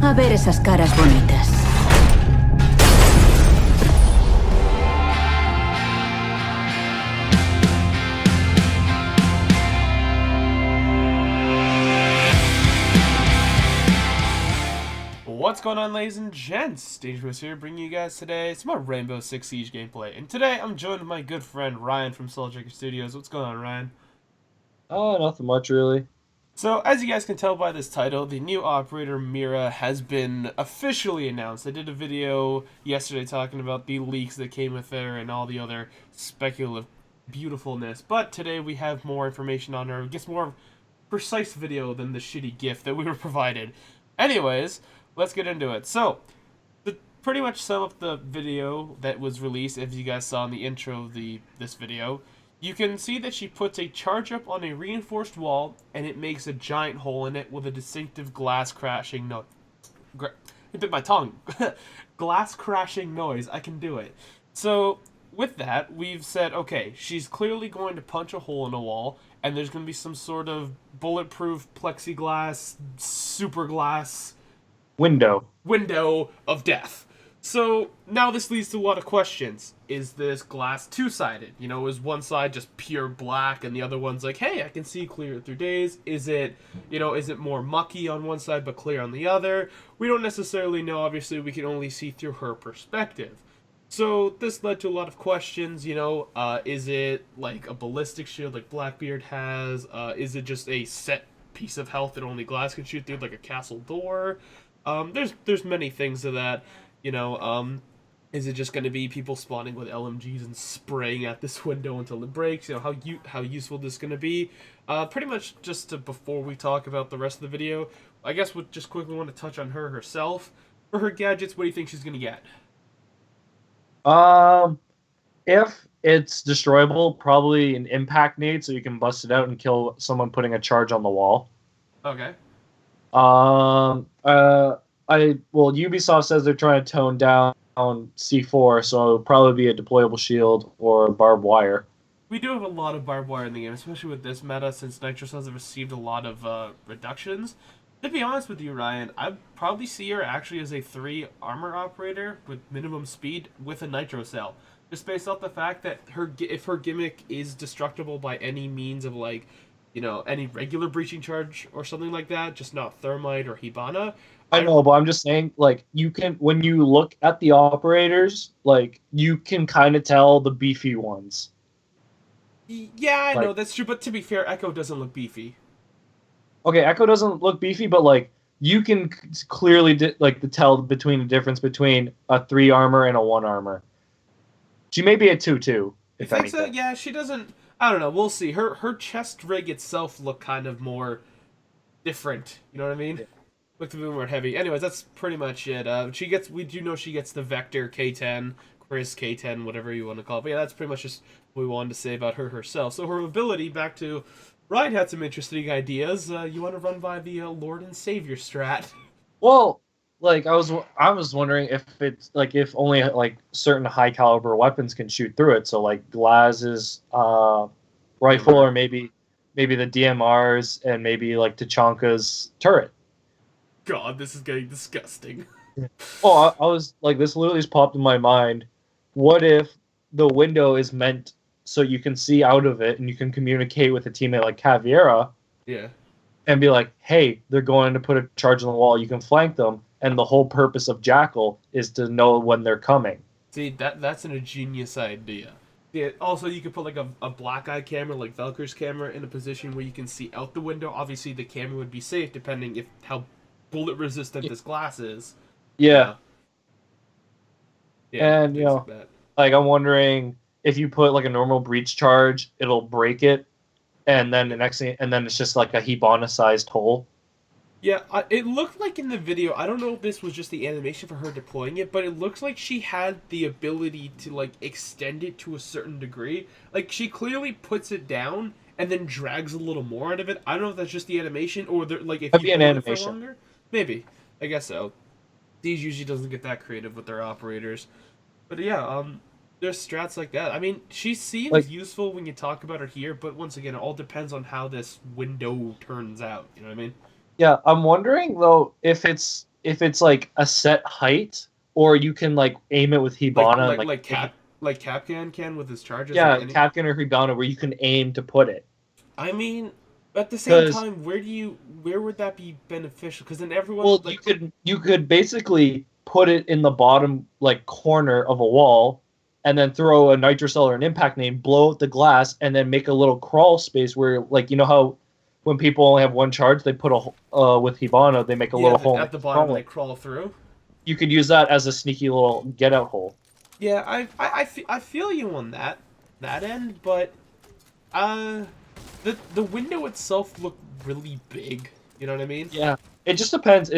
A ver esas caras bonitas. What's going on, ladies and gents? Dangerous here, bringing you guys today some more Rainbow Six Siege gameplay. And today I'm joined with my good friend Ryan from Souljacker Studios. What's going on, Ryan? Oh, nothing much really. So, as you guys can tell by this title, the new operator Mira has been officially announced. I did a video yesterday talking about the leaks that came with her and all the other speculative beautifulness. But today we have more information on her. I guess more precise video than the shitty GIF that we were provided. Anyways, let's get into it. So, to pretty much sum up the video that was released, if you guys saw in the intro of this video, you can see that she puts a charge up on a reinforced wall, and it makes a giant hole in it with a distinctive glass crashing noise. It bit my tongue. Glass crashing noise. I can do it. So, with that, we've said, okay, she's clearly going to punch a hole in a wall, and there's going to be some sort of bulletproof plexiglass, super glass Window. of death. So now this leads to a lot of questions. Is this glass two-sided? You know, is one side just pure black and the other one's like, hey, I can see clear through days? Is it, is it more mucky on one side but clear on the other? We don't necessarily know. Obviously, we can only see through her perspective. So this led to a lot of questions, is it like a ballistic shield like Blackbeard has? Is it just a set piece of health that only glass can shoot through like a castle door? There's many things to that. Is it just going to be people spawning with LMGs and spraying at this window until it breaks? How useful this is going to be? Pretty much before we talk about the rest of the video, I guess we just quickly want to touch on her herself. For her gadgets, what do you think she's going to get? If it's destroyable, probably an impact nade so you can bust it out and kill someone putting a charge on the wall. Okay. Ubisoft says they're trying to tone down C4, so it'll probably be a deployable shield or barbed wire. We do have a lot of barbed wire in the game, especially with this meta, since Nitro Cells have received a lot of reductions. To be honest with you, Ryan, I'd probably see her actually as a 3 armor operator with minimum speed with a Nitro Cell. Just based off the fact that if her gimmick is destructible by any means of any regular breaching charge or something like that, just not Thermite or Hibana. I know, but I'm just saying, you can, when you look at the operators, you can kind of tell the beefy ones. Yeah, I know, that's true, but to be fair, Echo doesn't look beefy. Okay, Echo doesn't look beefy, but, you can clearly, tell between the difference between a 3 armor and a 1 armor. She may be a 2-2, if I think anything. so? Yeah, she doesn't... I don't know, we'll see. Her chest rig itself looked kind of more different, you know what I mean? Yeah. Looked a bit more heavy. Anyways, that's pretty much it. We do know she gets the Vector K10, Kriss K10, whatever you want to call it. But yeah, that's pretty much just what we wanted to say about her herself. So her ability, back to... Ryan had some interesting ideas. You want to run by the Lord and Savior strat? Well, I was wondering if it's if only certain high caliber weapons can shoot through it. So Glaz's rifle, or maybe the DMRs, and maybe Tachanka's turret. God, this is getting disgusting. Oh, I was this literally just popped in my mind. What if the window is meant so you can see out of it and you can communicate with a teammate like Caveira? Yeah. And be like, hey, they're going to put a charge on the wall. You can flank them, and the whole purpose of Jackal is to know when they're coming. See, that's a genius idea. Yeah, also, you could put a black eye camera, like Valkyrie's camera, in a position where you can see out the window. Obviously, the camera would be safe depending if how bullet resistant this glass is. Yeah. Yeah. And I'm wondering if you put a normal breach charge, it'll break it. And then it's just a Hibana-sized hole. Yeah, it looked like in the video, I don't know if this was just the animation for her deploying it, but it looks like she had the ability to, extend it to a certain degree. She clearly puts it down and then drags a little more out of it. I don't know if that's just the animation or, if you an hold animation. it for longer. Maybe. I guess so. These usually doesn't get that creative with their operators. But yeah, there's strats like that. I mean, she seems useful when you talk about her here, but once again, it all depends on how this window turns out. You know what I mean? Yeah, I'm wondering though if if it's like a set height, or you can like aim it with Hibana and like Capcan can with his charges. yeah, Like any... Capcan or Hibana, where you can aim to put it. I mean, at the same time, where would that be beneficial? Because then everyone Well, like you could basically put it in the bottom like corner of a wall, and then throw a nitrocell or an impact name, blow out the glass, and then make a little crawl space where, like, you know how when people only have one charge, they put a with Hibana, they make a little hole at the bottom and they crawl through. You could use that as a sneaky little get out hole. Yeah, I feel you on that end, but the window itself looked really big. You know what I mean? Yeah. It just depends.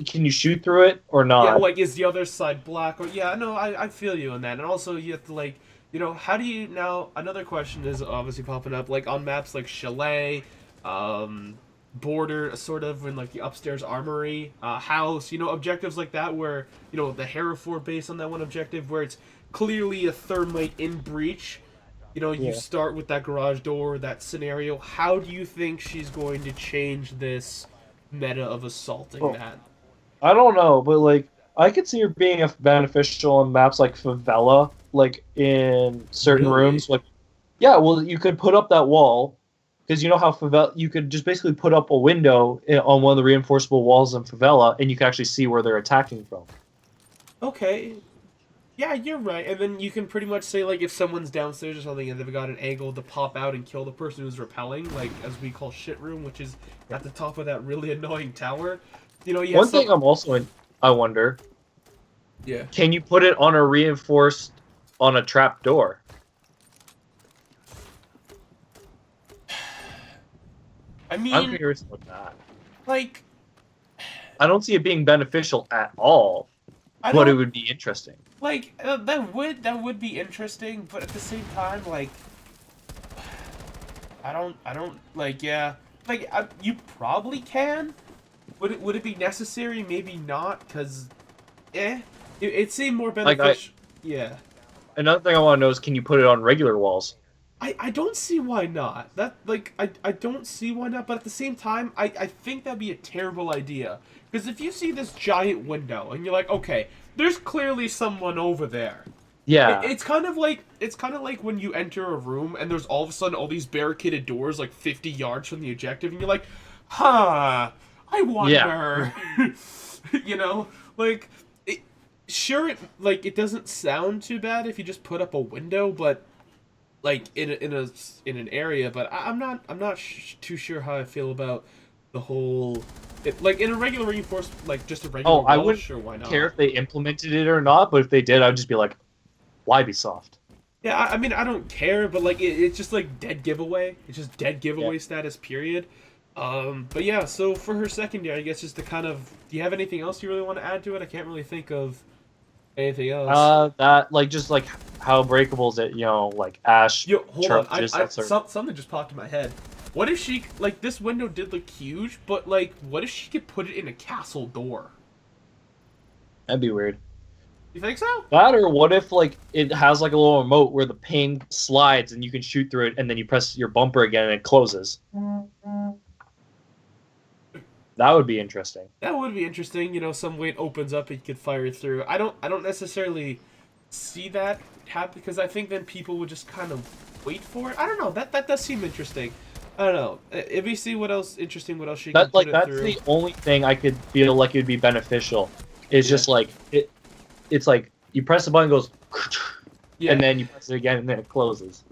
Can you shoot through it or not? Yeah, like is the other side black or yeah, no, I feel you on that. And also you have to like, you know, how do you now another question is obviously popping up like on maps like Chalet, Border, sort of in like the upstairs armory, house, you know, objectives like that where, you know, the Hereford base on that one objective where it's clearly a thermite in breach. You know, you start with that garage door, that scenario. How do you think she's going to change this meta of assaulting that? I don't know, but like I could see her being beneficial on maps like Favela, like in certain rooms. Like, yeah, well, you could put up that wall because you know how Favela, you could just basically put up a window on one of the reinforceable walls in Favela, and you can actually see where they're attacking from. Okay. Yeah, you're right. And then you can pretty much say, like, if someone's downstairs or something and they've got an angle to pop out and kill the person who's repelling, like, as we call shit room, which is at the top of that really annoying tower. You know, you have one thing I'm also in, I wonder. Yeah. Can you put it on a reinforced, on a trap door? I mean, I'm curious about that. Like, I don't see it being beneficial at all, but it would be interesting. Like, that would be interesting, but at the same time, like, I don't, like, yeah, like, you probably can. Would it be necessary? Maybe not, because, it seemed more beneficial. Yeah. Another thing I want to know is, can you put it on regular walls? I don't see why not. That, like, I don't see why not, but at the same time, I think that'd be a terrible idea. Because if you see this giant window, and you're like, okay, there's clearly someone over there. Yeah. It's kind of like when you enter a room and there's all of a sudden all these barricaded doors like 50 yards from the objective and you're like, huh, I wonder. Yeah. You know, like it doesn't sound too bad if you just put up a window, but like in an area, but I'm not too sure how I feel about the whole like in a regular reinforced, like just a regular. Oh, I wouldn't sure, why not? care if they implemented it or not, but if they did, I'd just be like, why be soft? Yeah, I mean, I don't care, but like it's just like dead giveaway. It's just dead giveaway status, period. But yeah, so for her secondary, I guess just to kind of, do you have anything else you really want to add to it? I can't really think of anything else. That like just like how breakable is it? You know, like Ash. Yo, hold on, something just popped in my head. What if she, like, this window did look huge, but, like, what if she could put it in a castle door? That'd be weird. You think so? That, or what if, like, it has, like, a little remote where the pane slides and you can shoot through it and then you press your bumper again and it closes? That would be interesting. That would be interesting. You know, some way it opens up and you could fire through. I don't necessarily see that happen because I think then people would just kind of wait for it. I don't know. That does seem interesting. I don't know. If we see what else interesting, what else she can put it through. That's the only thing I could feel like it'd be beneficial. Is just like it's like you press the button, it goes, and then you press it again, and then it closes.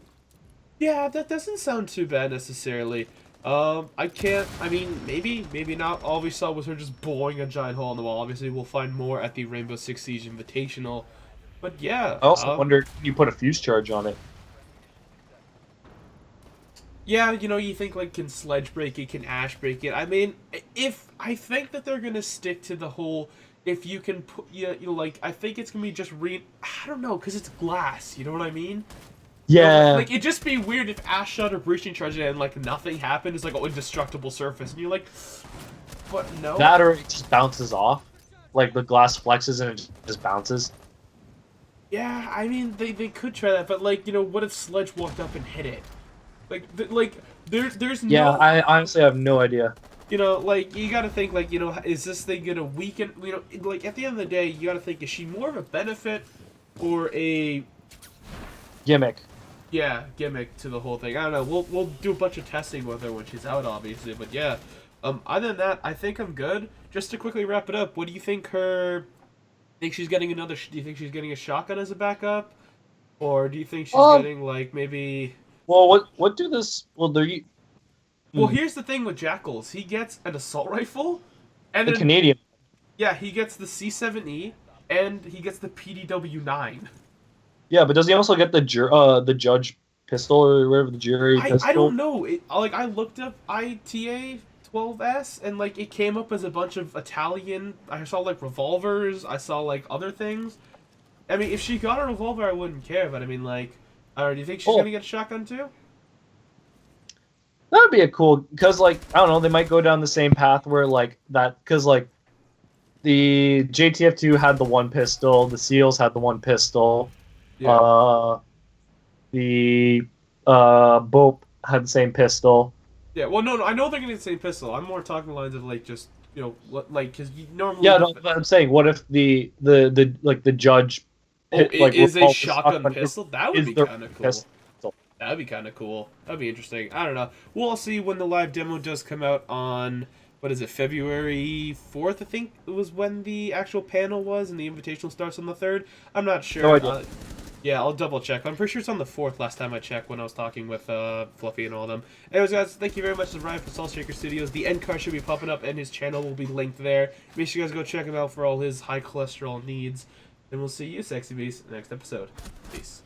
Yeah, that doesn't sound too bad necessarily. I can't. I mean, maybe not. All we saw was her just blowing a giant hole in the wall. Obviously, we'll find more at the Rainbow Six Siege Invitational. But yeah. I also wonder, can you put a fuse charge on it? Yeah, you know, you think, like, can Sledge break it, can Ash break it? I mean, I think that they're gonna stick to the whole, if you can put, you know, like, I think it's gonna be just I don't know, because it's glass, you know what I mean? Yeah. You know, like, it'd just be weird if Ash shot her breaching charge and, like, nothing happened, it's like an indestructible surface, and you're like, but no. That or it just bounces off. Like, the glass flexes and it just bounces. Yeah, I mean, they could try that, but, like, you know, what if Sledge walked up and hit it? Like, there's no... Yeah, I honestly have no idea. You know, like, you gotta think, like, you know, is this thing gonna weaken, you know, like, at the end of the day, you gotta think, is she more of a benefit or a, Gimmick. yeah, gimmick to the whole thing? I don't know, we'll do a bunch of testing with her when she's out, obviously, but yeah. Other than that, I think I'm good. Just to quickly wrap it up, what do you think think she's getting do you think she's getting a shotgun as a backup? Or do you think she's getting, like, maybe... Well, what do this... Well, there... Well, here's the thing with Jackals. He gets an assault rifle, and The then, Canadian. yeah, he gets the C7E, and he gets the PDW-9. Yeah, but does he also get the judge pistol or whatever, the jury pistol? I don't know. I looked up ITA 12S, and, like, it came up as a bunch of Italian... I saw, like, revolvers. I saw, like, other things. I mean, if she got a revolver, I wouldn't care, but, I mean, like... I don't know, do you think she's gonna get a shotgun, too? That would be a cool... Because, like, I don't know, they might go down the same path where, like, that... Because, like, the JTF2 had the one pistol, the SEALs had the one pistol, Yeah. The Bope had the same pistol. Yeah, well, no, I know they're gonna get the same pistol. I'm more talking lines of, like, just, you know, like, because you normally... Yeah, no, but I'm saying, what if the judge... is a shotgun pistol? That would be kind of cool. Pistol. That'd be kind of cool. That'd be interesting. I don't know. We'll see when the live demo does come out on, what is it, February 4th, I think it was when the actual panel was, and the invitational starts on the 3rd. I'm not sure. No idea. Yeah, I'll double check. I'm pretty sure it's on the 4th last time I checked when I was talking with Fluffy and all of them. Anyways, guys, thank you very much to Ryan from Salt Shaker Studios. The end card should be popping up, and his channel will be linked there. Make sure you guys go check him out for all his high cholesterol needs. And we'll see you, Sexy Beast, next episode. Peace.